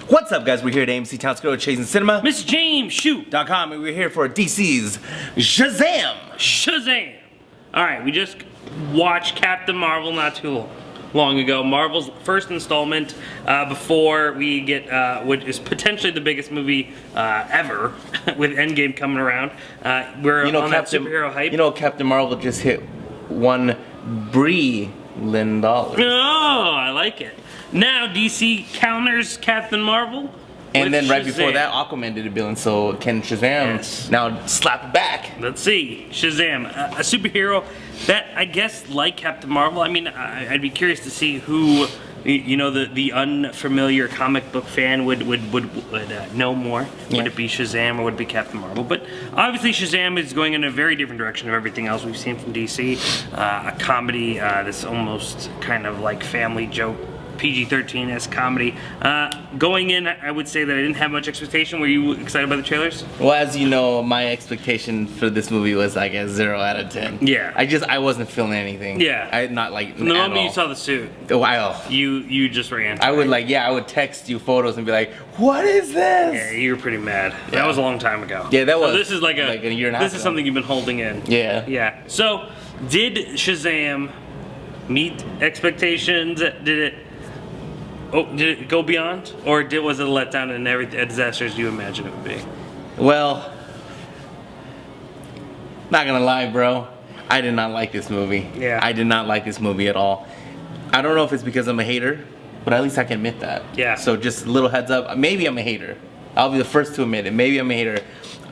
What's up, guys? We're here at AMC Town Square Chasing Cinema. Mr. James, shoot! .com, and we're here for DC's Shazam! Shazam! Alright, we just watched Captain Marvel not too long ago. Marvel's first installment before we get what is potentially the biggest movie ever with Endgame coming around. We're on that superhero hype. You know, Captain Marvel just hit $1 billion. Oh, I like it. Now DC counters Captain Marvel. And then right Shazam. before that, Aquaman did $1 billion, so can Shazam now slap it back? Let's see. Shazam, a superhero that I guess like Captain Marvel. I mean, I'd be curious to see who, you know, the unfamiliar comic book fan would know more. Yeah. Would it be Shazam or would it be Captain Marvel? But obviously Shazam is going in a very different direction of everything else we've seen from DC. A comedy, this almost kind of like family joke, PG-13-esque comedy. Going in, I would say that I didn't have much expectation. Were you excited by the trailers? Well, as you know, my expectation for this movie was like a 0 out of 10. Yeah. I wasn't feeling anything. Yeah. I not like The moment you saw the suit, wow. you just ran. I would I would text you photos and be like, what is this? Yeah, you were pretty mad. Yeah. That was a long time ago. Yeah, that was. So this is like a year and a half This is ago. something you've been holding in. Yeah. Yeah. So, did Shazam meet expectations? Did it go beyond, or was it a letdown and a disaster as you imagine it would be? Well, not gonna lie, bro. I did not like this movie. Yeah. I did not like this movie at all. I don't know if it's because I'm a hater, but at least I can admit that. Yeah. So just a little heads up. Maybe I'm a hater. I'll be the first to admit it. Maybe I'm a hater.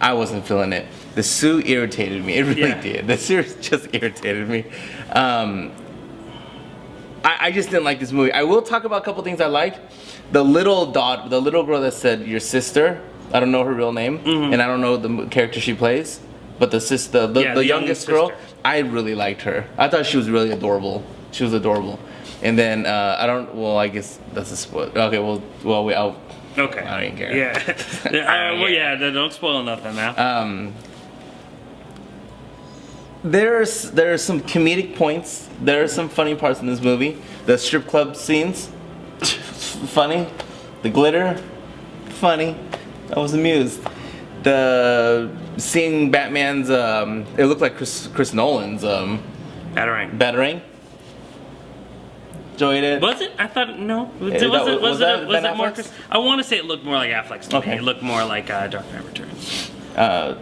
I wasn't feeling it. The suit irritated me. It really did. The suit just irritated me. I just didn't like this movie. I will talk about a couple things I liked. The little girl that said your sister. I don't know her real name, and I don't know the character she plays. But the sister, the youngest girl, I really liked her. I thought she was really adorable. She was adorable. And then I don't. Well, I guess that's a spoiler. Okay. I'll. Okay. I don't even care. Yeah. Well, yeah. Don't spoil nothing now. There's some comedic points. There are some funny parts in this movie. The strip club scenes, funny. The glitter, funny. I was amused. The seeing Batman's, it looked like Chris Nolan's Batarang. Enjoyed it. Was it? I thought no. Was it more? I want to say it looked more like Affleck's to me. It looked more like Dark Knight Returns. No,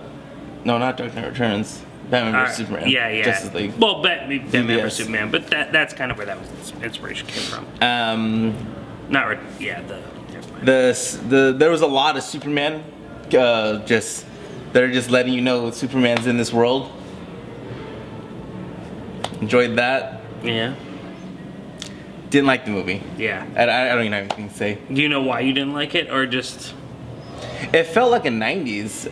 not Dark Knight Returns. Batman vs Superman. Yeah. Justice League. Well, Batman vs Superman, but that's kind of where that inspiration came from. There was a lot of Superman. They're just letting you know Superman's in this world. Enjoyed that. Yeah. Didn't like the movie. Yeah. I don't even have anything to say. Do you know why you didn't like it, or just? It felt like a 90s,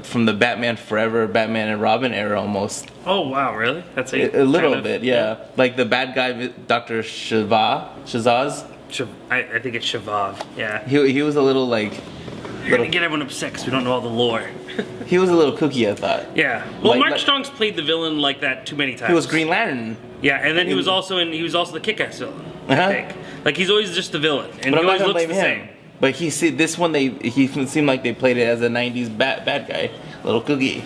from the Batman Forever, Batman and Robin era almost. Oh wow, really? That's a little bit, yeah. Like the bad guy, Dr. Shazaz. I think it's Shavav. Yeah. He was a little like. You're gonna get everyone upset because we don't know all the lore. He was a little kooky, I thought. Yeah. Well, Mark Strong's played the villain like that too many times. He was Green Lantern. Yeah, and then he was also the Kick-Ass villain. Uh-huh. I think. Like he's always just the villain, and but he always looks the same. But this one he seemed like they played it as a 90s bad guy, little cookie.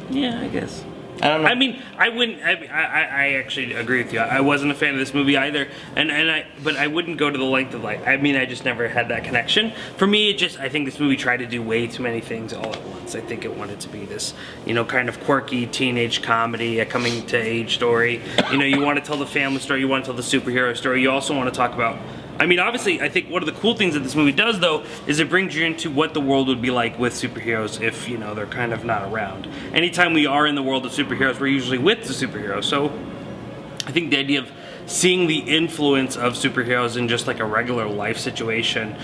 Yeah, I guess. I don't know. I mean, I wouldn't. I actually agree with you. I wasn't a fan of this movie either, but I wouldn't go to the length of I just never had that connection. For me, I think this movie tried to do way too many things all at once. I think it wanted to be this, kind of quirky teenage comedy, a coming to age story. You want to tell the family story, you want to tell the superhero story. You also want to talk about. I mean, obviously, I think one of the cool things that this movie does, though, is it brings you into what the world would be like with superheroes if, they're kind of not around. Anytime we are in the world of superheroes, we're usually with the superheroes. So I think the idea of seeing the influence of superheroes in just like a regular life situation,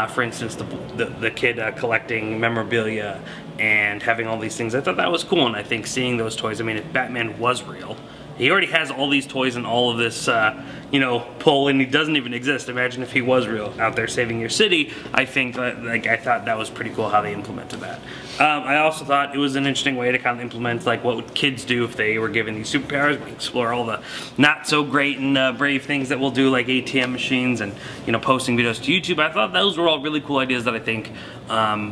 for instance, the kid collecting memorabilia and having all these things, I thought that was cool. And I think seeing those toys, I mean, if Batman was real, he already has all these toys and all of this, pull, and he doesn't even exist. Imagine if he was real out there saving your city. I think I thought that was pretty cool how they implemented that. I also thought it was an interesting way to kind of implement like what would kids do if they were given these superpowers. We explore all the not so great and brave things that we'll do, like ATM machines and posting videos to YouTube. I thought those were all really cool ideas that I think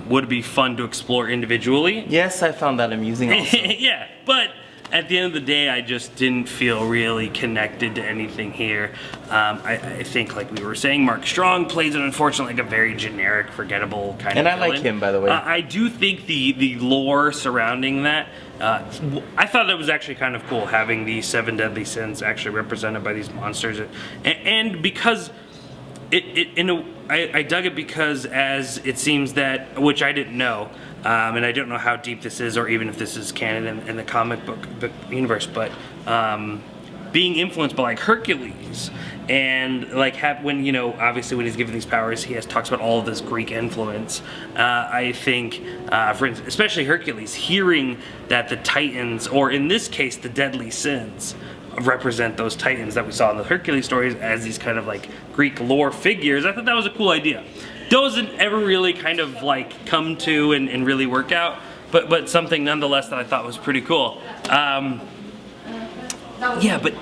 would be fun to explore individually. Yes, I found that amusing also. Yeah, but at the end of the day, I just didn't feel really connected to anything here. I think, like we were saying, Mark Strong plays it, unfortunately, like a very generic, forgettable kind of villain. And I like him, by the way. I do think the lore surrounding that, I thought that was actually kind of cool, having the 7 deadly sins actually represented by these monsters. And because I dug it because as it seems that, which I didn't know, and I don't know how deep this is or even if this is canon in the comic book universe, but being influenced by like Hercules and like when obviously when he's given these powers he talks about all of this Greek influence. I think for instance, especially Hercules, hearing that the Titans, or in this case the deadly sins, represent those Titans that we saw in the Hercules stories as these kind of like Greek lore figures. I thought that was a cool idea. Doesn't ever really kind of like come to and really work out, but something nonetheless that I thought was pretty cool. Yeah, but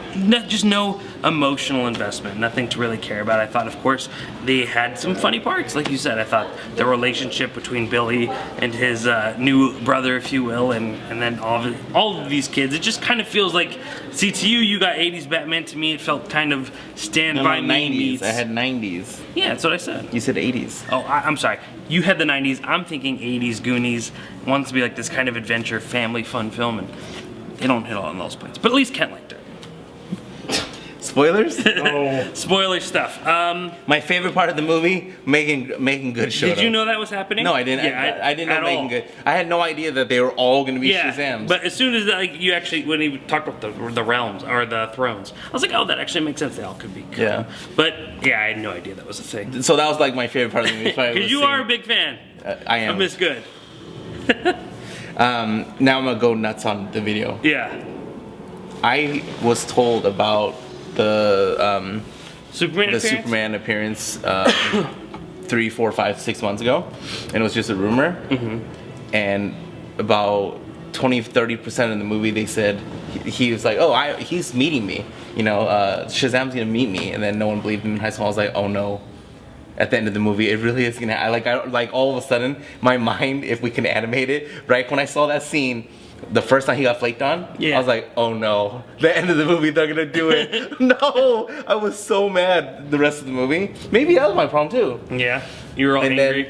just no emotional investment, nothing to really care about. I thought, of course, they had some funny parts, like you said. I thought the relationship between Billy and his new brother, if you will, and then all of these kids, it just kind of feels like, see, to you got 80s Batman. To me, it felt kind of Stand By Me meets. I had 90s. Yeah, that's what I said. You said 80s. Oh, I'm sorry. You had the 90s. I'm thinking 80s Goonies. It wants to be like this kind of adventure, family, fun film, and they don't hit all on those points. But at least Kent liked it. Spoilers? Oh. Spoiler stuff. My favorite part of the movie, Making Good showed up. Did you know that was happening? No, I didn't. Yeah, I didn't know Making Good. I had no idea that they were all going to be Shazams. But as soon as you actually, when he talked about the realms or the thrones, I was like, oh, that actually makes sense. They all could be cool. Yeah. But yeah, I had no idea that was a thing. So that was like my favorite part of the movie. Because you are a big fan. I am. Of Miss Good. Now I'm going to go nuts on the video. Yeah. I was told about the Superman appearance 3, 4, 5, 6 months ago, and it was just a rumor. Mm-hmm. And about 20-30% of the movie, they said he was like, "Oh, he's meeting me. Shazam's gonna meet me," and then no one believed him in high school. I was like, "Oh no." At the end of the movie, it really is gonna. I all of a sudden, my mind, if we can animate it, right when I saw that scene. The first time he got flaked on, I was like, oh no. The end of the movie, they're gonna do it. No! I was so mad the rest of the movie. Maybe that was my problem too. Yeah, you were all angry.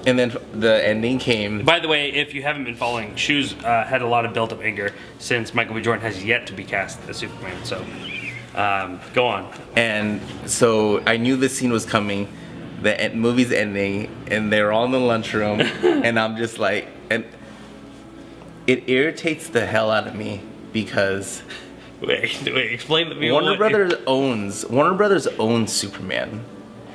And then the ending came. By the way, if you haven't been following, Shoes had a lot of built-up anger since Michael B. Jordan has yet to be cast as Superman, so go on. And so I knew this scene was coming. The movie's ending, and they're all in the lunchroom, and I'm just like... It irritates the hell out of me because wait, explain to me. Warner Brothers owns Superman.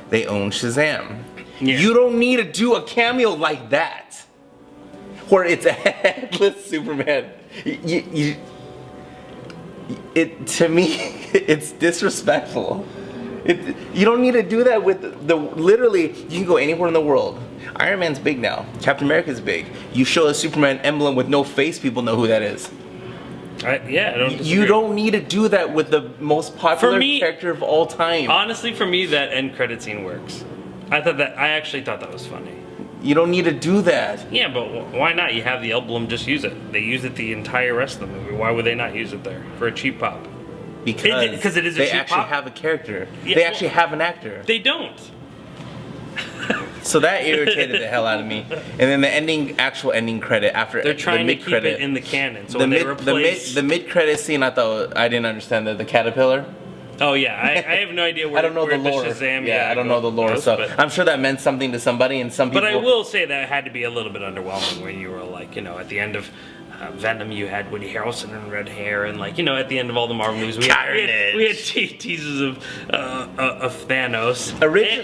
They own Shazam. Yeah. You don't need to do a cameo like that, where it's a headless Superman. To me, it's disrespectful. You don't need to do that with literally. You can go anywhere in the world. Iron Man's big now. Captain America's big. You show a Superman emblem with no face, people know who that is. I don't disagree. You don't need to do that with the most popular character of all time. Honestly, for me, that end credit scene works. I actually thought that was funny. You don't need to do that. Yeah, but why not? You have the emblem, just use it. They use it the entire rest of the movie. Why would they not use it there for a cheap pop? Because it is a cheap they actually pop? have a character. Yeah, they actually have an actor. They don't. So that irritated the hell out of me. And then the actual ending credit after they're trying the to keep it in the canon. So the mid credit scene, I didn't understand the caterpillar. Oh yeah, I have no idea where. I don't know the lore. Shazam, I don't know the lore. So I'm sure that meant something to somebody, and some people. But I will say that it had to be a little bit underwhelming when you were like, at the end of Venom, you had Woody Harrelson and red hair, and at the end of all the Marvel movies, we had teases of Thanos.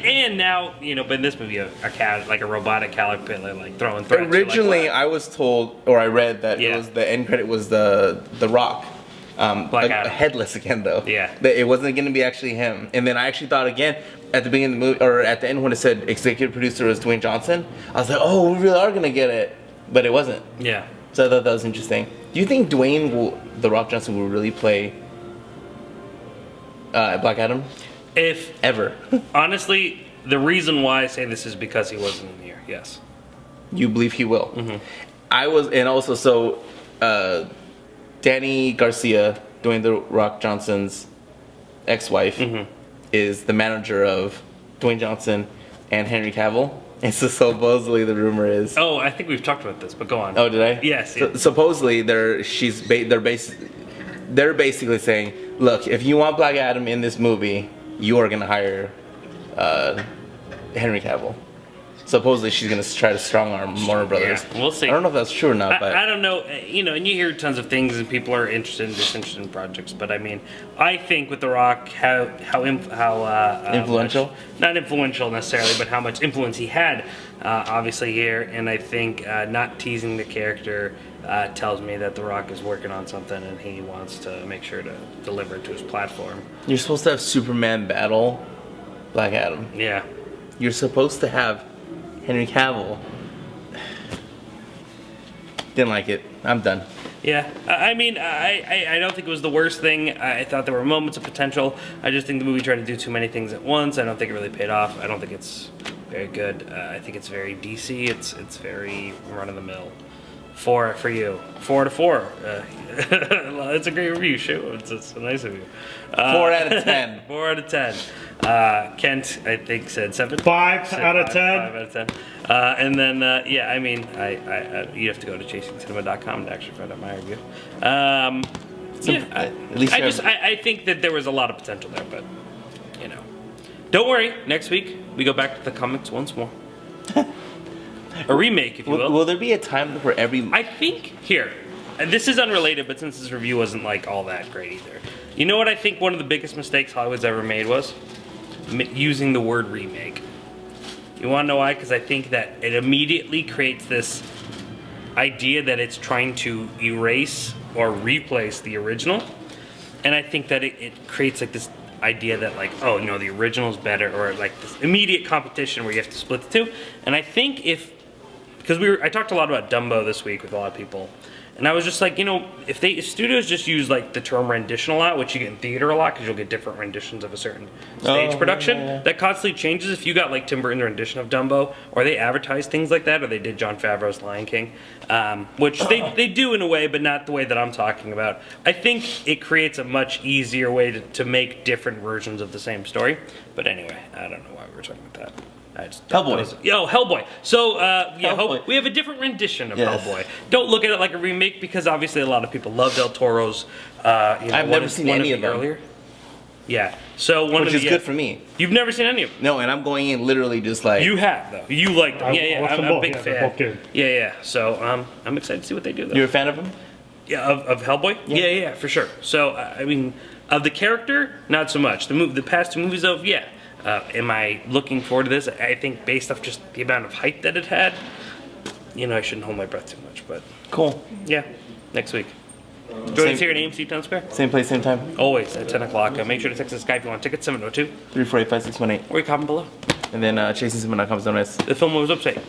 And now, but in this movie, a cat, like a robotic caterpillar, throwing threats. Originally, I was told, or I read that it was the end credit was the Rock. Black Adam. Headless again though. Yeah. That it wasn't going to be actually him. And then I actually thought again at the beginning of the movie, or at the end when it said executive producer was Dwayne Johnson. I was like, oh, we really are going to get it, but it wasn't. Yeah. So I thought that was interesting. Do you think The Rock Johnson will really play Black Adam? If Ever? honestly, the reason why I say this is because he wasn't in here. Yes. You believe he will? Mm-hmm. I was, and also so Danny Garcia, Dwayne The Rock Johnson's ex-wife, is the manager of Dwayne Johnson and Henry Cavill. And so supposedly the rumor is. Oh, I think we've talked about this, but go on. Oh, did I? Yes. So, supposedly they're basically saying, look, if you want Black Adam in this movie, you are gonna hire Henry Cavill. Supposedly she's gonna try to strong arm Warner Brothers. Yeah, we'll see. I don't know if that's true or not, but I don't know. You know, and you hear tons of things, and people are interested and disinterested in projects. But I mean, I think with The Rock, how influential? not influential necessarily, but how much influence he had, obviously here. And I think not teasing the character tells me that The Rock is working on something, and he wants to make sure to deliver it to his platform. You're supposed to have Superman battle Black Adam. Yeah. You're supposed to have Henry Cavill. Didn't like it. I'm done. Yeah, I mean, I don't think it was the worst thing. I thought there were moments of potential. I just think the movie tried to do too many things at once. I don't think it really paid off. I don't think it's very good. I think it's very DC. It's very run of the mill. 4 for you. 4 out of 4. It's a great review. Show it's a nice review. 4 out of 10. 4 out of 10. Kent, I think, said 7. 5 out of 10. 5 out of 10. And then, yeah, I mean, you have to go to chasingcinema.com to actually find out my review. Yeah, at least I think that there was a lot of potential there, but, you know. Don't worry, next week we go back to the comics once more. A remake, if you will. Will there be a time for every... I think, here, and this is unrelated, but since this review wasn't, like, all that great either. You know what I think one of the biggest mistakes Hollywood's ever made was? Using the word remake. You want to know why? Because I think that it immediately creates this idea that it's trying to erase or replace the original. And I think that it creates, like, this idea that, like, oh, no, the original's better, or, like, this immediate competition where you have to split the two. And I think because I talked a lot about Dumbo this week with a lot of people, and I was just like, you know, if studios just use, like, the term rendition a lot, which you get in theater a lot because you'll get different renditions of a certain stage production, that constantly changes. If you got, like, Tim Burton's rendition of Dumbo, or they advertise things like that, or they did Jon Favreau's Lion King, which they do in a way, but not the way that I'm talking about. I think it creates a much easier way to make different versions of the same story. But anyway, I don't know why we were talking about that. Hellboy. Hellboy. So, Hellboy. we have a different rendition of Yes. Hellboy. Don't look at it like a remake because obviously a lot of people love Del Toro's. I've never seen any of them. Earlier. Yeah. So Which is good for me. You've never seen any of them. No, and I'm going in literally just like... You have though. You like them. I'm a big fan. both good. Yeah. So I'm excited to see what they do though. You're a fan of him? Yeah, of Hellboy? Yeah, for sure. So, I mean, of the character, not so much. The past two movies, though, yeah. Am I looking forward to this? I think based off just the amount of hype that it had, you know, I shouldn't hold my breath too much, but... Cool. Yeah, next week. Join us here at AMC Town Square. Same place, same time? Always at 10 o'clock. Make sure to text us, Skype if you want tickets, 702. 348-5618. Or you comment below. And then chasingcinema.com is the rest. The film was website.